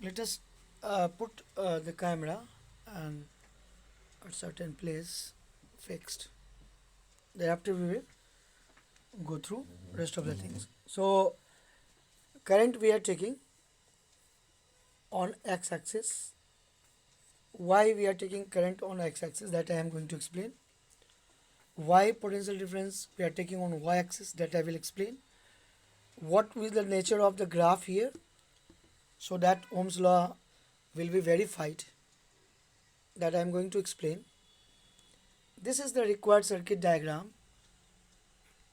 Let us put the camera and at certain place fixed. Thereafter we will go through rest of the things. So current we are taking on x-axis. Why we are taking current on x-axis, that I am going to explain. Why potential difference we are taking on y-axis, that I will explain. What is the nature of the graph here, so that Ohm's law will be verified, that I am going to explain. This is the required circuit diagram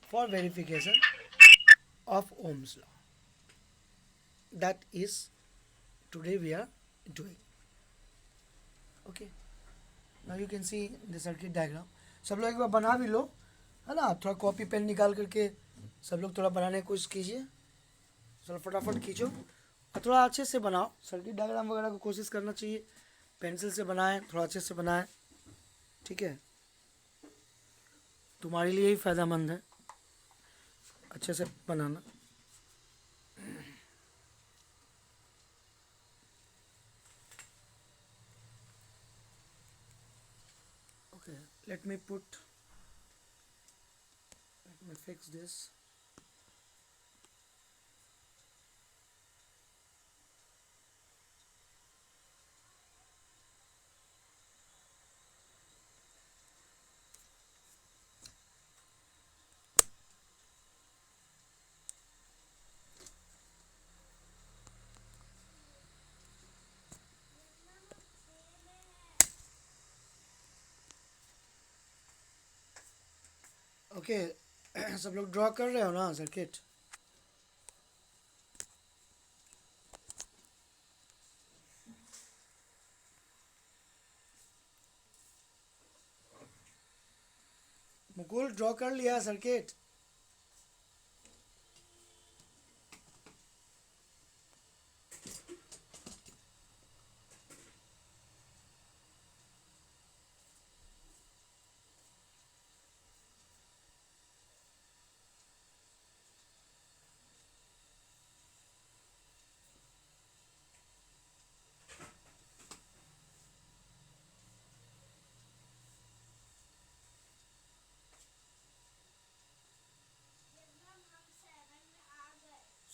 for verification of Ohm's law. That is today we are doing. Okay. Now you can see the circuit diagram. सब लोग एक बार बना भी लो, है ना. थोड़ा copy pen निकाल करके सब लोग थोड़ा बनाने की कोशिश कीजिए. चलो फटाफट खींचो और थोड़ा अच्छे से बनाओ. सर्किट डायग्राम वगैरह को कोशिश करना चाहिए पेंसिल से बनाएं, थोड़ा अच्छे से बनाएं. ठीक है, तुम्हारे लिए ही फ़ायदेमंद है अच्छे से बनाना. Okay, let me fix this. Okay. सब लोग ड्रॉ कर रहे हो ना सर्किट. मुकुल ड्रॉ कर लिया circuit.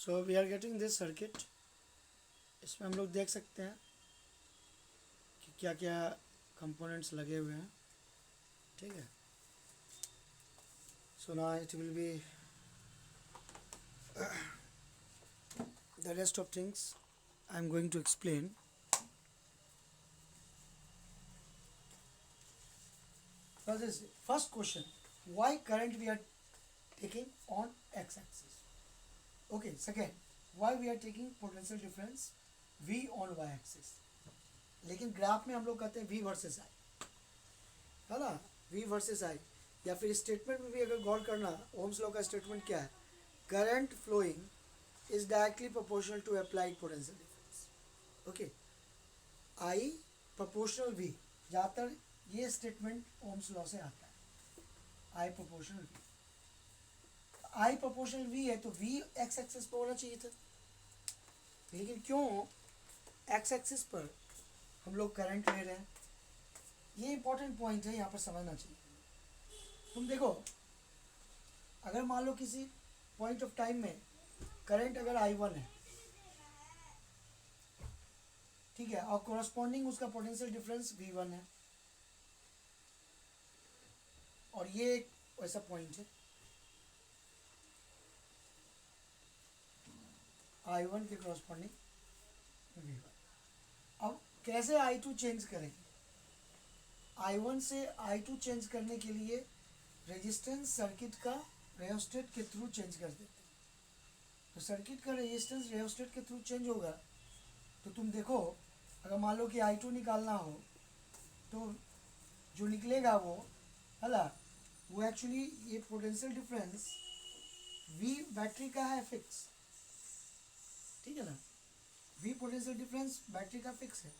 So we are getting this circuit. इसमें हम लोग देख सकते हैं कि क्या क्या कंपोनेंट्स लगे हुए हैं. ठीक है. So now it will be the rest of things I am going to explain. Now this first question, why current we are taking on x-axis. Okay. Second, why we are taking potential difference v on y-axis. लेकिन graph में हम लोग कहते हैं v versus i, है ना. v versus i. या फिर स्टेटमेंट में भी अगर गौर करना, ओम्स लॉ का स्टेटमेंट क्या है, current flowing is directly proportional to applied potential difference. Okay. I proportional V, ज़्यादातर ये स्टेटमेंट ओम्स लॉ से आता है. I proportional V. I proportional V है तो V x एक्सिस पर होना चाहिए था. लेकिन क्यों x एक्सिस पर हम लोग करंट ले रहे हैं, ये इंपॉर्टेंट पॉइंट है, यहाँ पर समझना चाहिए. तुम देखो, अगर मान लो किसी पॉइंट ऑफ टाइम में करंट अगर I1 है, ठीक है, और कोरस्पॉन्डिंग उसका पोटेंशियल डिफरेंस V1 है, और ये एक ऐसा पॉइंट है I1 के कोरस्पॉन्डिंग V1. अब कैसे I2 चेंज करेंगे. I1 से I2 चेंज करने के लिए रेजिस्टेंस सर्किट का रेयोस्टेट के थ्रू चेंज कर देते हैं. तो सर्किट का रेजिस्टेंस रेयोस्टेट के थ्रू चेंज होगा. तो तुम देखो, अगर मान लो कि I2 निकालना हो तो जो निकलेगा वो, है ना, वो एक्चुअली ये पोटेंशियल डिफरेंस V बैटरी का है फिक्स. ठीक है ना. V पोटेंशियल डिफरेंस बैटरी का फिक्स है,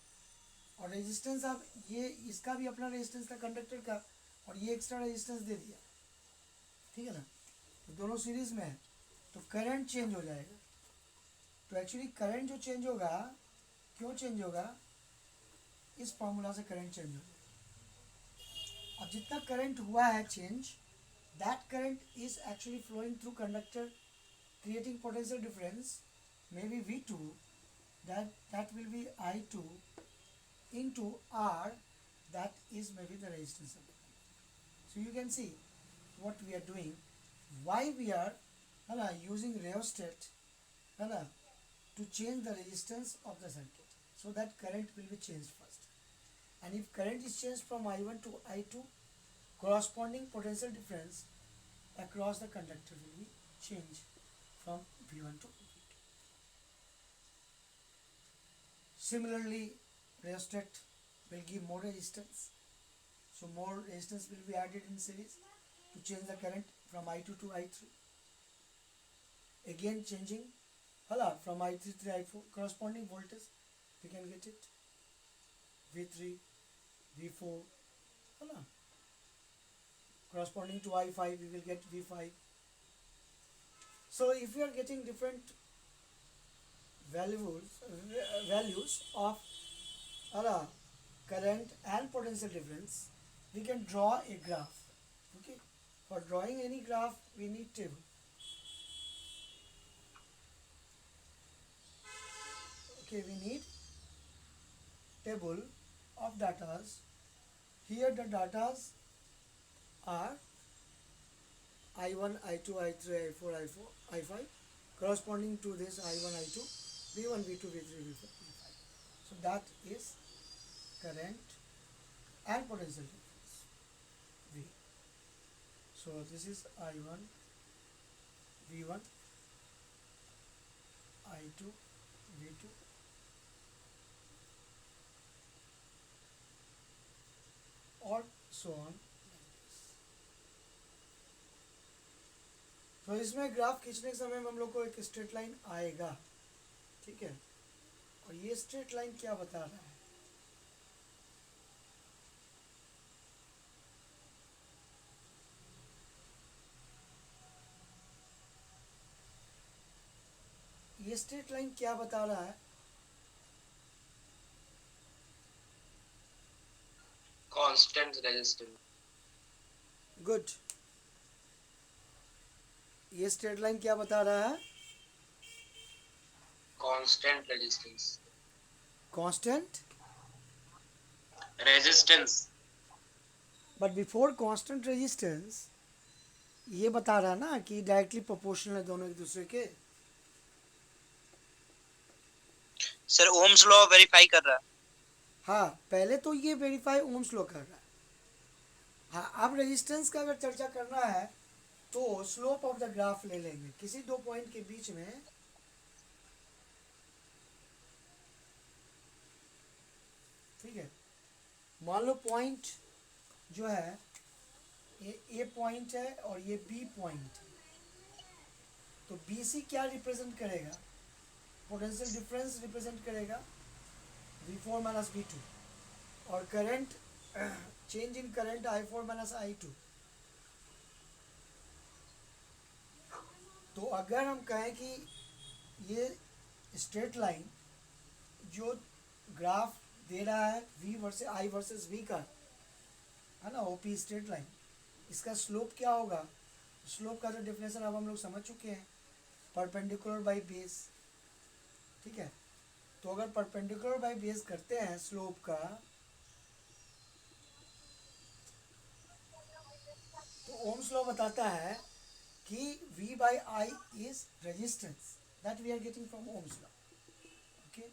और रेजिस्टेंस आप ये इसका भी अपना रेजिस्टेंस था कंडक्टर का, और ये एक्स्ट्रा रेजिस्टेंस दे दिया. ठीक है ना. तो दोनों सीरीज में है तो करंट चेंज हो जाएगा. तो एक्चुअली करंट जो चेंज होगा, क्यों चेंज होगा? इस फॉर्मूला से करंट चेंज होगा। अब जितना करंट हुआ है change, that current is actually flowing through conductor, creating potential difference, maybe V2, that will be I2 into R, that is maybe the resistance of the conductor. So you can see what we are doing, why we are using rheostat to change the resistance of the circuit, so that current will be changed first. And if current is changed from I1 to I2, corresponding potential difference across the conductor will be changed from V1 to V2. Similarly, rheostat will give more resistance, so more resistance will be added in series to change the current from I2 to I3. Again changing from I3 to I4, corresponding voltage we can get it V3, V4, corresponding to I5 we will get V5. So if we are getting different values of current and potential difference, we can draw a graph. Okay, for drawing any graph we need table. Okay, we need table of datas. Here the datas are I1, I2, I3, I4, I4, I5, corresponding to this I1, I2, V1, V2, V3, V4, V5. So that is current and potential difference V. So this is I1, V1, I2, V2, और so on like this. तो इसमें graph खींचने के समय में हम लोग को एक स्ट्रेट लाइन आएगा, ठीक है, और ये स्ट्रेट लाइन क्या बता रहा है? ये स्ट्रेट लाइन क्या बता रहा है? Constant resistance. गुड. ये स्ट्रेट लाइन क्या बता रहा है? Constant resistance. Constant resistance. But before constant resistance ये बता रहा है ना कि डायरेक्टली प्रोपोर्शनल है दोनों एक दूसरे के. सर ओम्स लॉ वेरीफाई कर रहा है. हाँ, पहले तो ये वेरीफाई ओम्स लॉ कर रहा है. हाँ, अब रेजिस्टेंस का अगर चर्चा करना है तो स्लोप ऑफ द ग्राफ ले लेंगे किसी दो पॉइंट के बीच में. ठीक है, मान लो पॉइंट जो है ये ए पॉइंट है और ये बी पॉइंट है, तो बी सी क्या रिप्रेजेंट करेगा? पोटेंशियल डिफरेंस रिप्रेजेंट करेगा V4 माइनस V2, और current change in current I4 minus I2. तो अगर हम कहें कि ये स्ट्रेट लाइन जो ग्राफ दे रहा है V versus I versus V का है ना, ओपी स्ट्रेट लाइन, इसका स्लोप क्या होगा? स्लोप का जो डेफिनेशन अब हम लोग समझ चुके हैं, परपेंडिकुलर बाय बेस. ठीक है, तो अगर परपेंडिकुलर बाय बेस करते हैं स्लोप का, तो ओम्स लॉ बताता है कि V by I is resistance that we are getting from Ohm's law. Okay.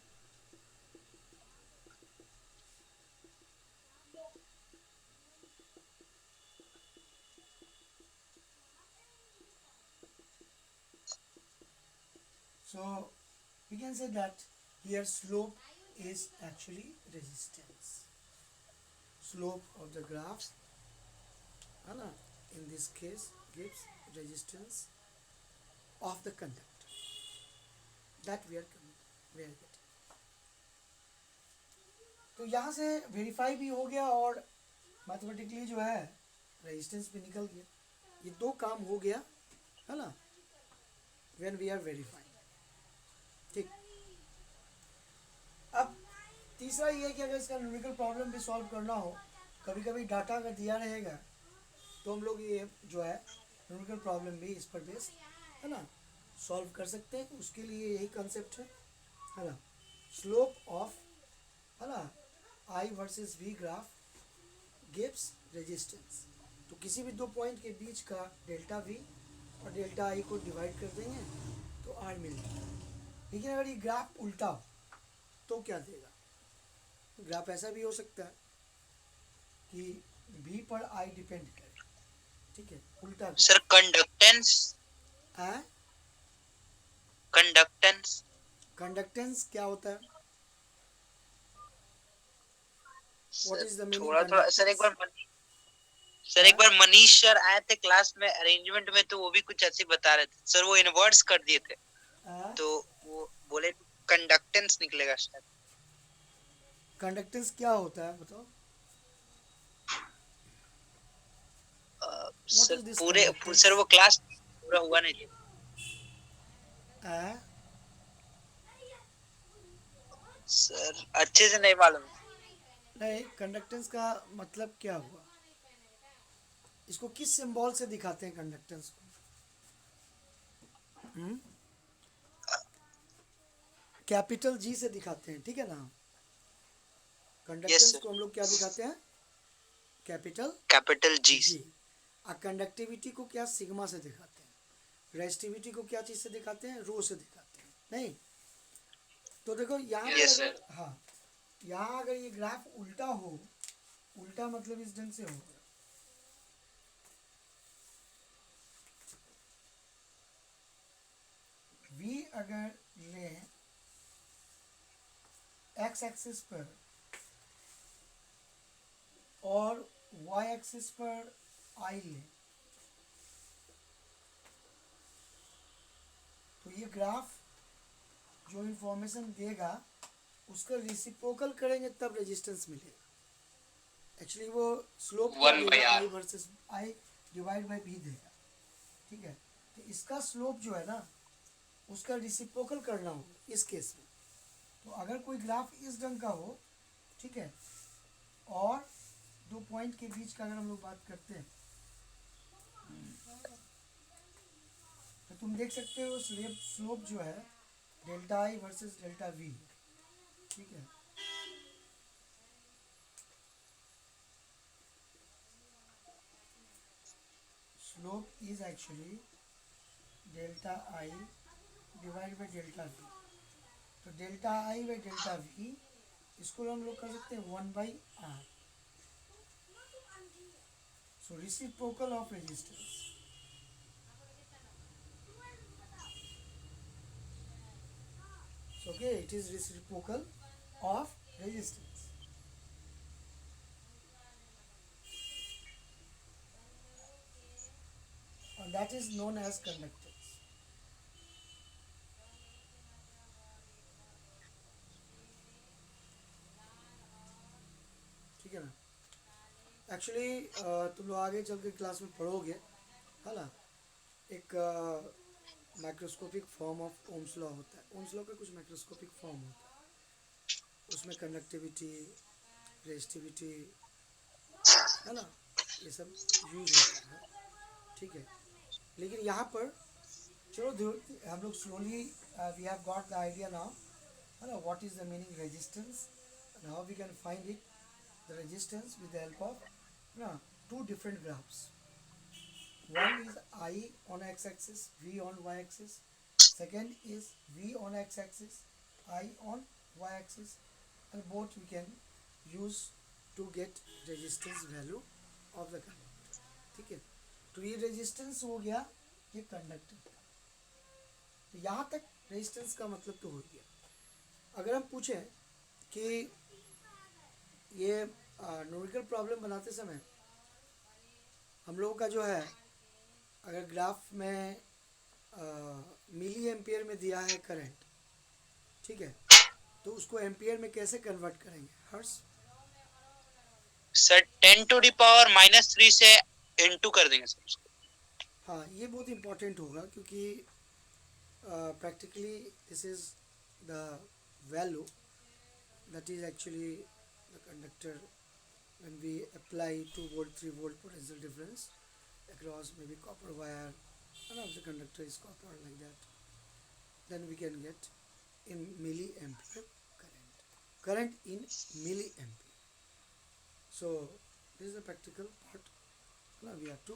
So we can say that here slope is actually resistance. Slope of the graph, in this case, gives resistance of the conductor that we are getting. तो यहाँ से verify भी हो गया और mathematically जो है resistance भी निकल गया. ये दो काम हो गया है ना, व्हेन वी आर वेरीफाइंग. ठीक, अब तीसरा ये है कि अगर इसका न्यूमेरिकल प्रॉब्लम भी सॉल्व करना हो, कभी कभी डाटा अगर दिया रहेगा तो हम लोग ये जो है न्यूमेरिकल प्रॉब्लम भी इस पर बेस है ना सॉल्व कर सकते हैं। उसके लिए यही कंसेप्ट है ना, स्लोप ऑफ है ना I versus V graph gives resistance. तो किसी भी दो पॉइंट के बीच का डेल्टा वी और डेल्टा आई को डिवाइड कर देंगे तो आर मिल जाएगा। लेकिन अगर ये ग्राफ उल्टा हो तो क्या देगा? ग्राफ ऐसा भी हो सकता है कि वी पर आई डिपेंड करे, ठीक है, उल्टा सर कंडक्टेंस है। कंडक्टेंस कंडक्टेंस क्या होता है? व्हाट इज द मीनिंग थोड़ा थोड़ा सर, कंडक्टेंस? एक बार मनीष सर आए थे क्लास में अरेंजमेंट में, तो वो भी कुछ ऐसे बता रहे थे सर, वो इनवर्ट्स कर दिए थे तो वो बोले कंडक्टेंस निकलेगा शायद। कंडक्टेंस क्या होता है बताओ? व्हाट सर इज दिस पूरे कंडक्टेंस? सर वो क्लास पूरा हुआ नहीं सर, अच्छे से नहीं मालूम। नहीं, कंडक्टेंस का मतलब क्या हुआ? इसको किस सिंबल से दिखाते हैं कंडक्टेंस को? कैपिटल जी से दिखाते हैं, ठीक है ना। यस कंडक्टेंस सर, को हम लोग क्या दिखाते हैं? Capital capital G. जी। और कंडक्टिविटी को क्या सिग्मा से दिखाते हैं। रेजिस्टिविटी को क्या चीज़ से दिखाते हैं? रो से दिखाते हैं, नहीं। तो देखो यहाँ पर यस अगर सर। हाँ, यहाँ अगर ये ग्राफ उल्टा हो, उल्टा मतलब इस ढंग से होगा, वी अगर लें एक्स एक्सिस पर और वाई एक्सिस पर आई लें, तो ये ग्राफ जो इंफॉर्मेशन देगा उसका रिसिप्रोकल करेंगे तब रेजिस्टेंस मिलेगा। एक्चुअली वो स्लोप क्या देगा? I versus I divide by B देगा, ठीक है। तो इसका स्लोप जो है ना उसका रिसिप्रोकल करना होगा इस केस में। तो अगर कोई ग्राफ इस ढंग का हो, ठीक है, और दो पॉइंट के बीच का अगर हम लोग बात करते हैं तो तुम देख सकते हो स्लोप जो है delta I versus delta V, ठीक है। Slope is actually delta I divide by delta V. तो delta I by delta V इसको हम लोग कर सकते हैं 1/r। So reciprocal of resistance, so okay, it is reciprocal of resistance, and that is known as conductance, ठीक है ना। एक्चुअली तुम लोग आगे चल के क्लास में पढ़ोगे है ना, एक microscopic form of Ohm's law होता है। ओम्स लॉ का कुछ माइक्रोस्कोपिक फॉर्म होता है, उसमें कंडक्टिविटी, रेजिस्टिविटी है ना, ये सब यूज होता है, ठीक है। लेकिन यहाँ पर चलो हम लोग slowly we have got the idea now है ना, what is the meaning resistance and how we can find it the resistance with the help of ना two different graphs. One is I on x-axis, V on y-axis. Second is V on x-axis, I on y-axis, and both we can use to get resistance value of the conductor, ठीक है। तो ये resistance हो गया ये conductor का। तो यहाँ तक रेजिस्टेंस का मतलब तो हो गया। अगर हम पूछें कि ये न्यूमेरिकल प्रॉब्लम बनाते समय हम लोगों का जो है, अगर ग्राफ में मिली एम्पियर में दिया है करंट, ठीक है, तो उसको एम्पियर में कैसे कन्वर्ट करेंगे हर्ष? सर 10⁻³ से इनटू कर देंगे सर उसको। हाँ, ये बहुत इम्पोर्टेंट होगा क्योंकि practically this is the value that is actually the conductor when we apply 2 volt 3 volt potential difference across maybe copper wire, and if the conductor is copper like that, then we can get in milliampere current in milliampere. So this is the practical part ना we have to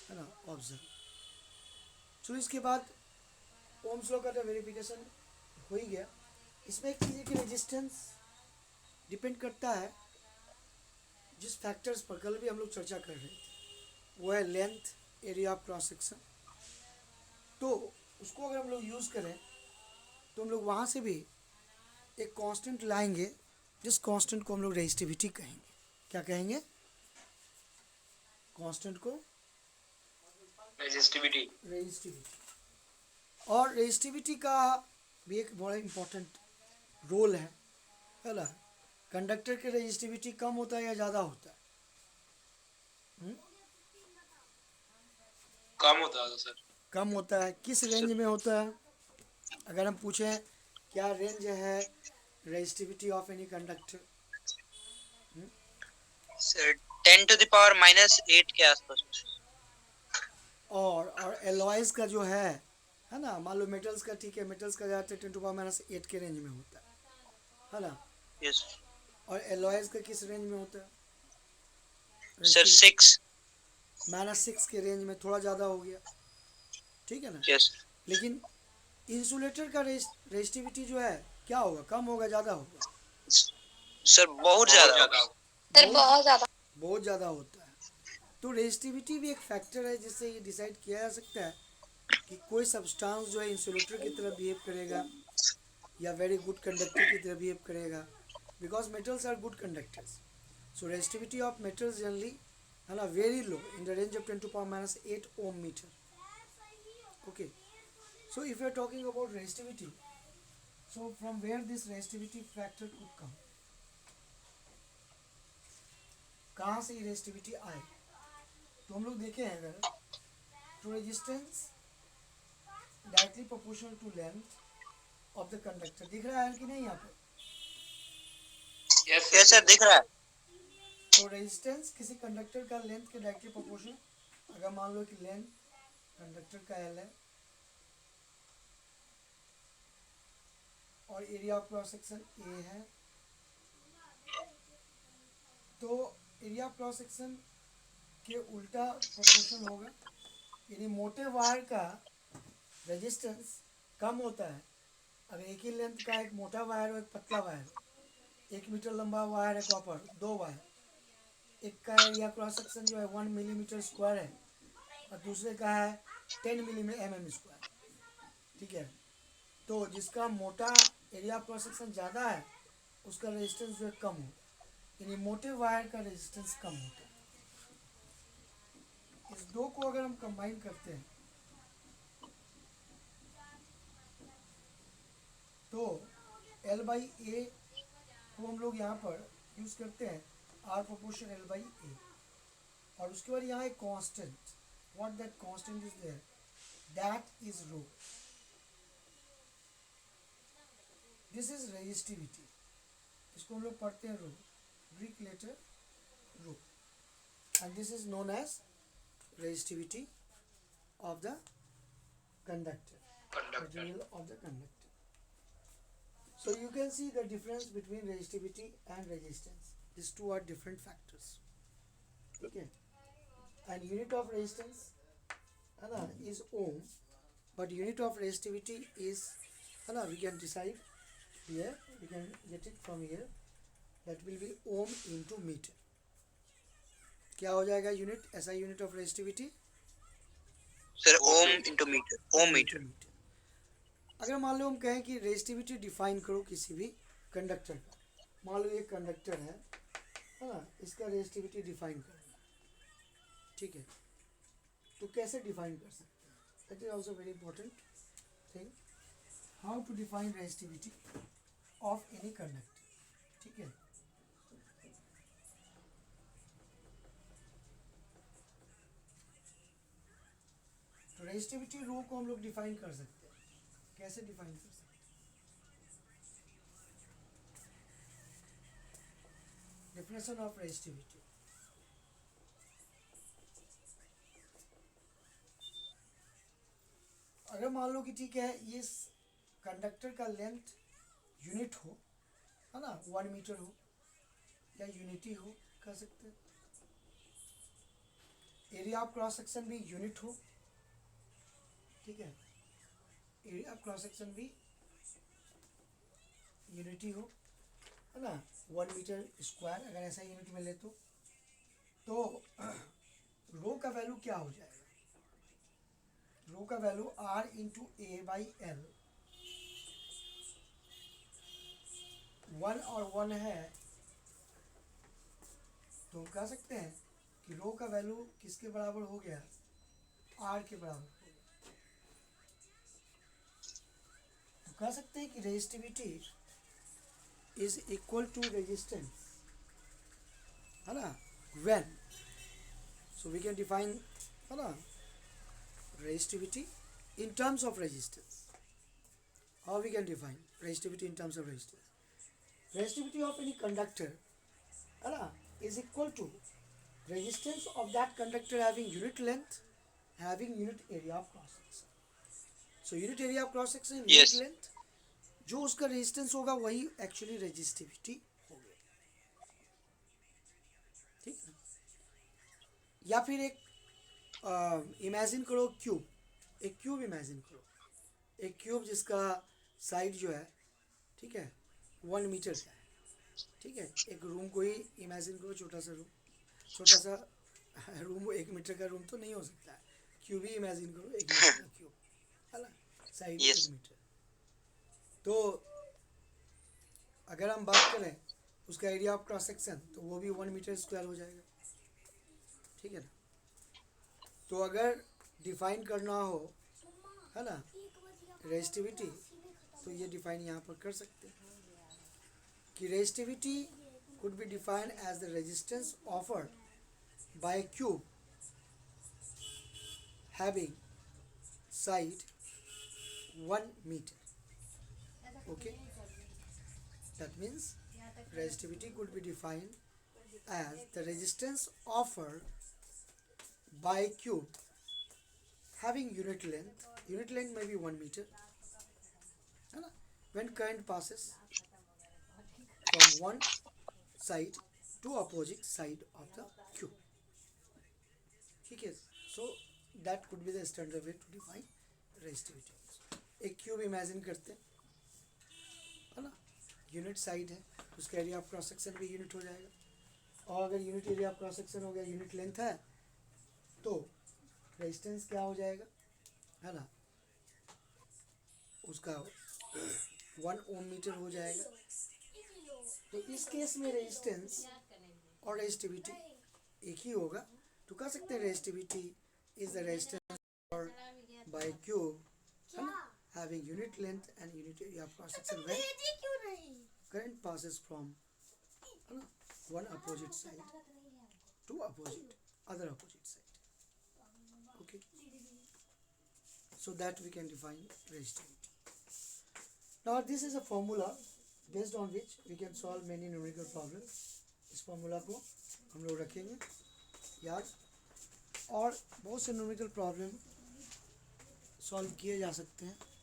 है ना observe. So इसके बाद Ohm's law का तो verification हो ही गया. इसमें एक चीज़ है कि रेजिस्टेंस डिपेंड करता है जिस फैक्टर्स पर कल भी हम लोग चर्चा कर रहे थे, वो है length, area of cross section. तो उसको अगर हम लोग यूज़ करें तो हम लोग वहाँ से भी एक कांस्टेंट लाएंगे, जिस कांस्टेंट को हम लोग रेजिस्टिविटी कहेंगे. क्या कहेंगे? कांस्टेंट को रेजिस्टिविटी. और रेजिस्टिविटी का भी एक बड़ा इम्पोर्टेंट रोल है ना. कंडक्टर की रेजिस्टिविटी कम होता है या ज़्यादा होता है? कम होता है सर. कम होता है. किस रेंज में होता है? अगर हम पूछें क्या रेंज है resistivity of any conductor? Sir 10 to the power -8 के आसपास. और एलॉयज का जो है ना, मान लो मेटल्स का, ठीक है, मेटल्स का ज़्यादातर 10 to the power -8 के रेंज में होता है ना. यस. और एलॉयज का किस रेंज में होता है? सर 6 -6 के रेंज में, थोड़ा ज़्यादा हो गया, ठीक है ना. यस. लेकिन इंसुलेटर का रेजिस्टिविटी जो है क्या होगा? कम होगा, ज़्यादा होगा? सर बहुत ज़्यादा. बहुत ज़्यादा होता है. तो रेजिस्टिविटी भी एक फैक्टर है जिससे ये डिसाइड किया जा सकता है कि कोई सब्सटेंस जो है इंसुलेटर की तरह बिहेव करेगा या वेरी गुड कंडक्टर की तरह बिहेव करेगा, because metals are good conductors. So resistivity of metals generally है ना very low in the range of 10 to the power -8 ohm meter. Okay, so if you are talking about resistivity, so from where this resistivity factor could come? कहाँ से resistivity आए? तो हम लोग देखें अगर तो resistance directly proportional to length of the conductor. दिख रहा है कि नहीं यहाँ पे? यस सर दिख रहा है. तो रेजिस्टेंस किसी कंडक्टर का लेंथ के डायरेक्टली प्रोपोर्शनल. अगर मान लो कि लेंथ कंडक्टर का L है और area of cross section A है, तो एरिया ऑफ क्रॉस सेक्शन के उल्टा प्रोपोर्शनल होगा. यानी मोटे वायर का रेजिस्टेंस कम होता है अगर एक ही लेंथ का एक मोटा वायर और एक पतला वायर. 1 मीटर लंबा वायर है कॉपर, 2 वायर, एक का एरिया क्रॉस सेक्शन जो है 1 मिलीमीटर स्क्वायर है और दूसरे का है 10 mm स्क्वायर. ठीक है, तो जिसका मोटा एरिया क्रॉस सेक्शन ज़्यादा है उसका रेजिस्टेंस जो है कम होगा. यानी मोटे वायर का रेजिस्टेंस कम होता है. इस दो को अगर हम कंबाइन करते हैं तो L/A को हम लोग यहाँ पर यूज़ करते हैं R प्रोपोर्शन L/A. और उसके बाद यहाँ एक constant, what that constant is there, that is rho. This is resistivity. इसको हम लोग पढ़ते हैं rho, Greek letter rho, and this is known as resistivity of the conductor. Material of the conductor. So you can see the difference between resistivity and resistance. These two are different factors. Okay. And unit of resistance is ohm, but unit of resistivity is we can decide here. We can get it from here. That will be ohm into meter. क्या हो जाएगा unit? ऐसा unit of resistivity sir ohm into metre. Ohm metre. अगर मान लो हम कहें कि resistivity define करो किसी भी कंडक्टर का, मान लो ये कंडक्टर है ना, इसका रेजिस्टिविटी डिफाइन करना, ठीक है, तो कैसे डिफाइन कर सकते हैं? That is also very important thing, how to define resistivity of any conductor. ठीक है, तो रेजिस्टिविटी रो को हम लोग डिफाइन कर सकते हैं. कैसे डिफाइन कर सकते हैं? definition of resistivity. अगर मान लो कि ठीक है ये कंडक्टर का लेंथ यूनिट हो, है ना, 1 मीटर हो या यूनिटी हो कह सकते हैं, एरिया ऑफ क्रॉस सेक्शन भी यूनिट हो, ठीक है, एरिया ऑफ क्रॉस सेक्शन भी यूनिटी हो, है ना, 1 मीटर स्क्वायर अगर ऐसा यूनिट में ले तो रो का वैल्यू क्या हो जाएगा, रो का value R into A by L, 1 और 1 है तो हम कह सकते हैं कि रो का वैल्यू किसके बराबर हो गया, R के बराबर हो गया। तो कह सकते हैं कि resistivity is equal to resistance, है ना, when, so we can define, है ना, resistivity in terms of resistance. How we can define resistivity in terms of resistance? Resistivity of any conductor is equal to resistance of that conductor having unit length, having unit area of cross section. So unit area of cross section, unit Yes. length, जो उसका resistance होगा वही actually resistivity होगी, ठीक है। या फिर एक इमेजिन करो क्यूब, एक क्यूब इमेजिन करो, एक क्यूब जिसका साइड जो है, ठीक है, 1 मीटर का है, ठीक है, एक रूम को ही इमेजिन करो, छोटा सा रूम, छोटा सा रूम, 1 मीटर का रूम तो नहीं हो सकता है, क्यूब ही इमेजिन करो, 1 मीटर का क्यूब, है ना, साइड Yes. 1 मीटर। तो अगर हम बात करें उसका एरिया ऑफ क्रॉस सेक्शन तो वो भी 1 मीटर स्क्वायर हो जाएगा, ठीक है ना। तो अगर डिफाइन करना हो, है ना, रेजिस्टिविटी, तो ये डिफाइन यहाँ पर कर सकते हैं कि resistivity could be defined as the resistance offered by a cube having side 1 meter. Okay, that means resistivity could be defined as the resistance offered by a cube having unit length may be 1 meter, है ना, when current passes from one side to opposite side of the cube, ठीक है। so that could be the standard way to define resistivity. एक cube imagine करते हैं, है ना, unit side है, उसका एरिया ऑफ क्रॉस सेक्शन भी यूनिट हो जाएगा, और अगर unit area of cross section हो गया, यूनिट लेंथ है, तो रेजिस्टेंस क्या हो जाएगा, है ना, उसका 1 ओम मीटर हो जाएगा। तो इस केस में रेजिस्टेंस और रेजिस्टिविटी एक ही होगा, तो कह सकते हैं रेजिस्टिविटी इज द रेजिस्टेंस और बाय क्यूब, है ना, having unit length and unit area of cross section when current passes from one opposite side to other opposite side. Okay, so that we can define resistivity. Now this is a formula based on which we can solve many numerical problems. इस formula को हम लोग रखेंगे याद, और बहुत से numerical problem solve किए जा सकते हैं